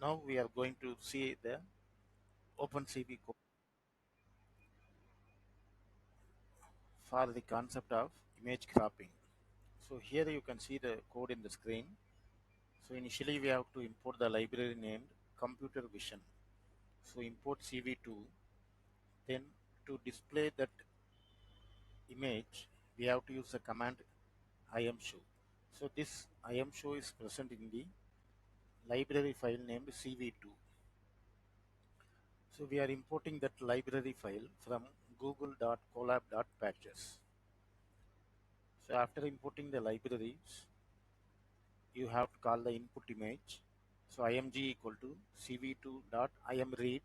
Now we are going to see the OpenCV code for the concept of image cropping. So here you can see the code in the screen. So initially we have to import the library named computer vision. So import CV2. Then to display that image, we have to use the command imshow. So this imshow is present in the library file named CV2. So we are importing that library file from google.colab.patches. So after importing the libraries, you have to call the input image. So img equal to cv2.imread.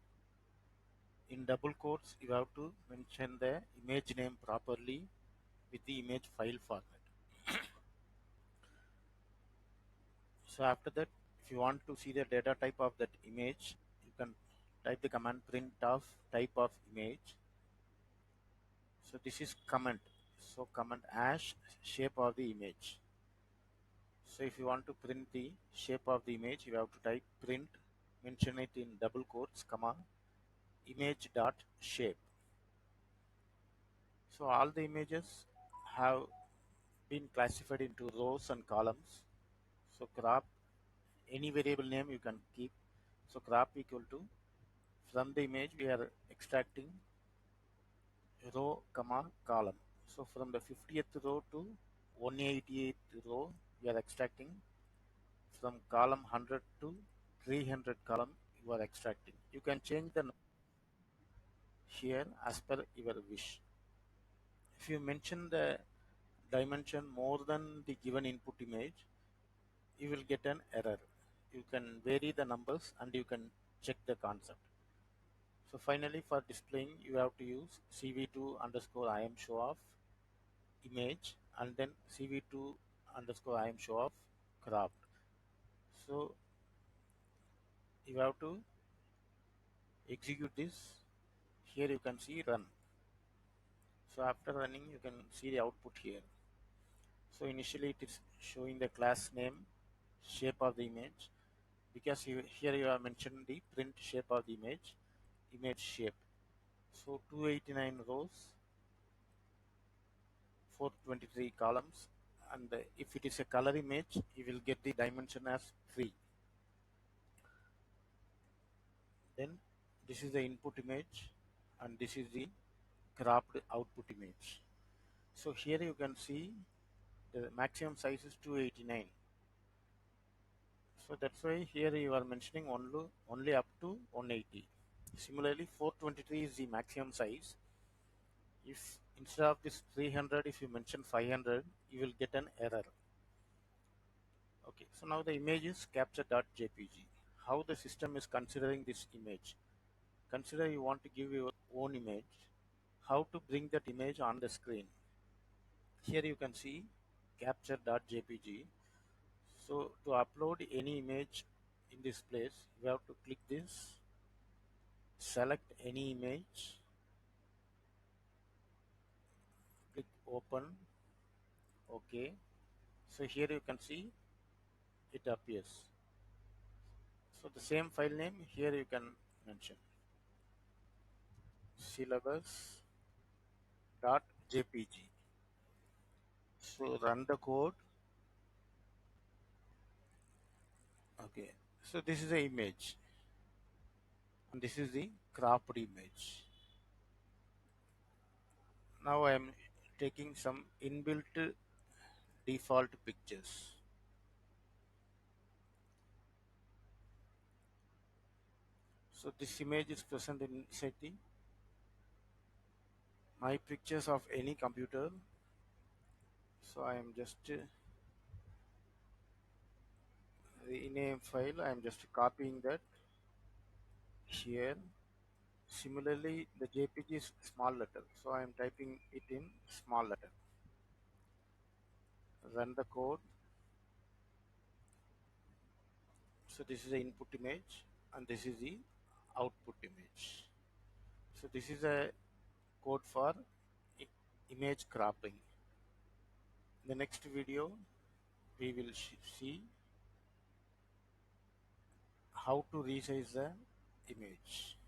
In double quotes, you have to mention the image name properly with the image file format. So after that, if you want to see the data type of that image, you can type the command print of type of image. So this is comment. So comment hash shape of the image. So if you want to print the shape of the image, you have to type print, mention it in double quotes, comma, image dot shape. So all the images have been classified into rows and columns. So crop, any variable name you can keep. So crop equal to, from the image we are extracting row, comma, column. So from the 50th row to 188th row, we are extracting. From column 100 to 300 column you are extracting. You can change the here as per your wish. If you mention the dimension more than the given input image, you will get an error. You can vary the numbers and you can check the concept. So finally, for displaying, you have to use cv2 underscore im show of image and then cv2 underscore im show of cropped. So you have to execute this. Here you can see run. So after running, you can see the output here. So initially it is showing the class name, shape of the image, because here you have mentioned the print shape of the image shape. So 289 rows, 423 columns, and if it is a color image, you will get the dimension as 3. Then this is the input image, and this is the cropped output image. So here you can see the maximum size is 289. So that's why here you are mentioning only up to 180. Similarly, 423 is the maximum size. If instead of this 300, if you mention 500, you will get an error. Okay, so now the image is capture.jpg. How the system is considering this image? Consider you want to give your own image. How to bring that image on the screen? Here you can see capture.jpg. So to upload any image in this place, you have to click this, select any image, click open, OK. So here you can see it appears. So the same file name here you can mention syllabus.jpg. So run the code. Okay. So this is the image and this is the cropped image. Now I am taking some inbuilt default pictures. So this image is present inside the my pictures of any computer. So I am just in a file I am just copying that here. Similarly, the JPG is small letter, so I am typing it in small letter. Run the code. So this is the input image and this is the output image. So this is a code for image cropping. In the next video, we will see how to resize the image.